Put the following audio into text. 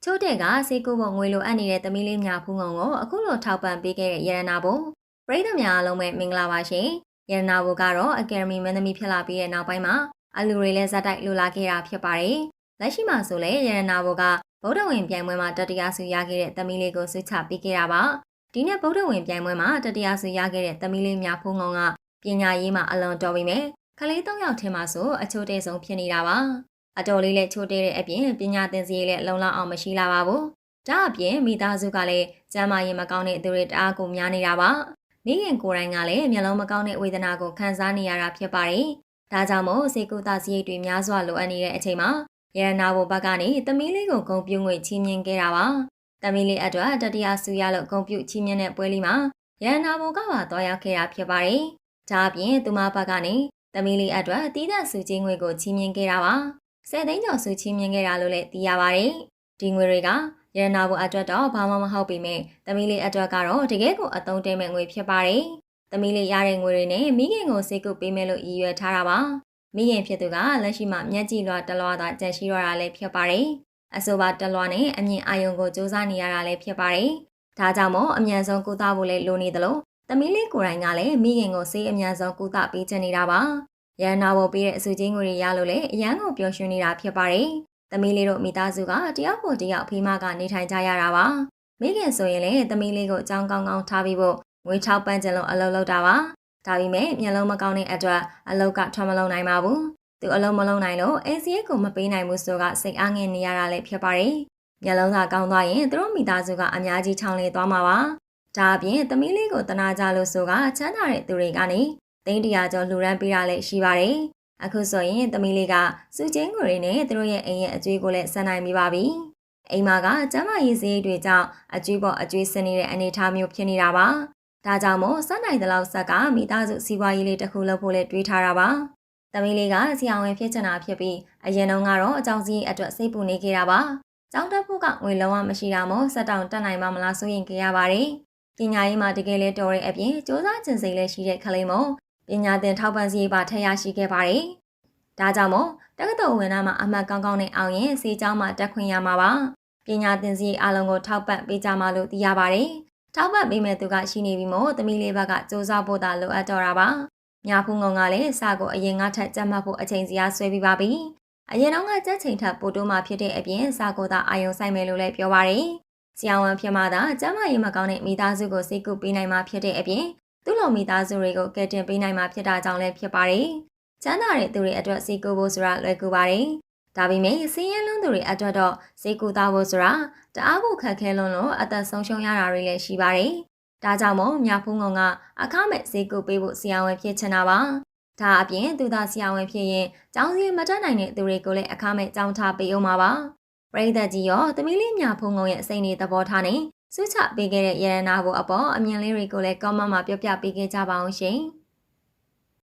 ချို့တဲ့ကစေကူပုံငွေလိုအပ်နေတဲ့သမီးလေးများဖူးငုံကိုအခုလိုထောက်ပံ့ပေးခဲ့တဲ့ရတနာဘုံပရိသတ်များအားလုံးပဲမင်္ဂလာပါရှင်ရတနာဘုံကတော့အကယ်ဒမီမင်းသမီးဖြစ်လာပြီးတဲ့နောက်ပိုင်းမှာအလူတွေလည်းဇက်တိုက်လိုလာခဲ့တာဖြစ်ပါတယ်လက်ရှိမှာဆိုလဲရတနာဘုံကဗုဒ္ဓဝင်ပြိုင်ပွဲမှာတတိယဆုရခဲ့တဲ့သမီးလေးကိုဆွချပေးခဲ့တာပါဒီနေ့ဗုဒ္ဓဝင်ပြိုင်ပွဲမှာတတိယဆုရခဲ့တဲ့သမီးလေးများဖူးငုံကပညာရေးမှာအလွန်တော်ပြီမဲ့ခလေး၃ယောက်ထင်မှာဆိုအချို့တဲ့ဆုံးဖြစ်နေတာပါအတော်လေးလည်းချိုးတဲတဲ့အပြင်ပညာသင်စရိတ်လည်းလုံလောက်အောင်မရှိလာပါဘူး။ဒါအပြင်မိသားစုကလည်းကျန်းမာရေးမကောင်းတဲ့သူတွေတအားကိုများနေတာပါ။မိခင်ကိုယ်တိုင်ကလည်းမျက်လုံးမကောင်းတဲ့ဝေဒနာကိုခံစားနေရတာဖြစ်ပါတယ်။ဒါကြောင့်မို့စေကူတာစရိတ်တွေများစွာလိုအပ်နေတဲ့အချိန်မှာရတနာဘုံဘက်ကနေသမီးလေးကိုဂုဏ်ပြုငွေချီးမြှင့်ခဲ့တာပါ။သမီးလေးအတွက်တတိယဆုရလို့ဂုဏ်ပြုချီးမြှင့်တဲ့ပွဲလေးမှာရတနာဘုံကပါတွားရောက်ခဲ့တာဖြစ်ပါတယ်။ဒါအပြင်သူမဘက်ကနေသမီးလေးအတွက်တီးသန့်ဆုချင်းငွေကိုချီးမြှင့်ခဲ့တာပါ။10 သိန်းကျော်စုချင်းမြင်ခဲ့တာလို့လည်းသိရပါတယ်။ဒီငွေတွေကရတနာဘုံအတွက်တော့ဘာမှမဟုတ်ပေမဲ့သမီးလေးအတွက်ကတော့တကယ်ကိုအသုံးတည့်မဲ့ငွေဖြစ်ပါတယ်။သမီးလေးရတဲ့ငွေတွေနဲ့မိခင်ကိုစိတ်ကူပေးမယ်လို့ရည်ရွယ်ထားတာပါ။မိခင်ဖြစ်သူကလက်ရှိမှာမျက်ကြည့်လွှာတလွှာသာကြန့်ရှိရတာလည်းဖြစ်ပါတယ်။အဆိုပါတလွှာနဲ့အမြင့်အာယုံကိုစူးစမ်းနေရတာလည်းဖြစ်ပါတယ်။ဒါကြောင့်မို့အမြန်ဆုံးကုသဖို့လည်းလိုနေသလိုသမီးလေးကိုယ်တိုင်ကလည်းမိခင်ကိုစေးအမြန်ဆုံးကုသပေးချင်နေတာပါ။ရန်နာဘုံပေးတဲ့အစုချင်းငွေတွေရလို့လည်းအရန်ကိုပျော်ရွှင်နေတာဖြစ်ပါတယ်။သမီးလေးတို့မိသားစုကတယောက်ကိုတယောက်ဖေးမကနေထိုင်ကြရတာပါ။မိခင်ဆိုရင်လည်းသမီးလေးကိုအကြောင်းကောင်းကောင်းထားပြီးဖို့ငွေ6ပန်းကျင်လုံးအလုပ်လုပ်တာပါ။ဒါပေမဲ့မျက်လုံးမကောင်းတဲ့အတွက်အလုပ်ကထွက်မလုံးနိုင်ပါဘူး။သူအလုပ်မလုပ်နိုင်လို့ACSကိုမပေးနိုင်ဘူးဆိုကစိတ်အားငယ်နေရတာလည်းဖြစ်ပါတယ်။မျက်လုံးကကောင်းသွားရင်သူတို့မိသားစုကအများကြီးချောင်းလေသွားမှာပါ။ဒါအပြင်သမီးလေးကိုတနာကြလို့ဆိုကချမ်းသာတဲ့သူတွေကနေသိန်း100ကျော်လှူဒန်းပေးတာလည်းရှိပါတယ်။အခုဆိုရင်သမီးလေးကစုချင်းကိုတွေနဲ့သူတို့ရဲ့အိမ်ရဲ့အကျွေးကိုလည်းဆက်နိုင်ပြီးပါပြီ။အိမ်မှာကကျမရေးစည်းတွေကြောင့်အကျွေးပေါ်အကျွေးစနေတဲ့အနေအထားမျိုးဖြစ်နေတာပါ။ဒါကြောင့်မို့ဆက်နိုင်တဲ့လောက်ဆက်ကမိသားစုစီးပွားရေးလေးတစ်ခုလုပ်ဖို့လည်းတွေးထားတာပါ။သမီးလေးကဆရာဝန်ဖြစ်ချင်တာဖြစ်ပြီးအရင်တုန်းကတော့အကြောင်းစည်းအတွက်စိတ်ပူနေခဲ့တာပါ။ကျောင်းတက်ဖို့ကငွေလုံးဝမရှိတာမို့ဆက်တောင်တက်နိုင်မှမလားစိုးရင်ခဲ့ရပါတယ်။ပညာရေးမှာတကယ်လဲတော်တဲ့အပြင်စူးစမ်းကျင်စိတ်လည်းရှိတဲ့ကလေးမို့ပညာသင်ထောက်ပံ့စရိတ်ပါထည့်ရရှိခဲ့ပါတယ်။ဒါကြောင့်မို့တက္ကသိုလ်ဝင်သားမှာအမှတ်ကောင်းကောင်းနဲ့အောင်ရင်စီကျောင်းမှာတက်ခွင့်ရမှာပါ။ပညာသင်စရိတ်အလုံးကိုထောက်ပံ့ပေးကြမှာလို့သိရပါတယ်။ထောက်ပံ့ပေးမဲ့သူကရှိနေပြီမို့သမီးလေးဘက်ကစူးစမ်းဖို့သာလိုအပ်တော့တာပါ။ညာဖူးငုံကလည်းစာကိုအရင်ကထက်ကြက်မှတ်ဖို့အချိန်စီအားဆွဲပြီးပါပြီ။အရင်တော့ကကြက်ချိန်ထက်ပိုတိုးမှဖြစ်တဲ့အပြင်စာကိုသာအာယုံဆိုင်မယ်လို့လည်းပြောပါတယ်။ဆရာဝန်ဖြစ်မှသာကျမကြီးမကောင်းတဲ့မိသားစုကိုစိတ်ကူပေးနိုင်မှဖြစ်တဲ့အပြင်သူ့လိုမိသားစုတွေကိုကယ်တင်ပေးနိုင်မှာဖြစ်တာကြောင့်လည်းဖြစ်ပါတယ်။ချမ်းသာတဲ့သူတွေအတွက်စိတ်ကူဖို့ဆိုတာလွယ်ကူပါတယ်။ဒါပေမဲ့ဆင်းရဲလွန်းသူတွေအတွက်တော့စိတ်ကူသားဖို့ဆိုတာတအားကိုခက်ခဲလွန်းလို့အသက်ဆုံးရှုံးရတာတွေလည်းရှိပါတယ်။ဒါကြောင့်မို့မြဖူးငုံကအခမဲ့စိတ်ကူပေးဖို့ဆရာဝန်ဖြစ်ချင်တာပါ။ဒါအပြင်သူသာဆရာဝန်ဖြစ်ရင်ကျောင်းစည်းမတက်နိုင်တဲ့သူတွေကိုလည်းအခမဲ့ကျောင်းထားပေးအောင်ပါပါ။ပရိသတ်ကြီးရောသမီးလေးမြဖူးငုံရဲ့စိတ်နေသဘောထားနေစုချပေးခဲ့တဲ့ရတနာဘုံအပေါ်အမြင်လေးတွေကိုလည်း comment မှာပြောပြပေးခဲ့ကြပါအောင်ရှင်။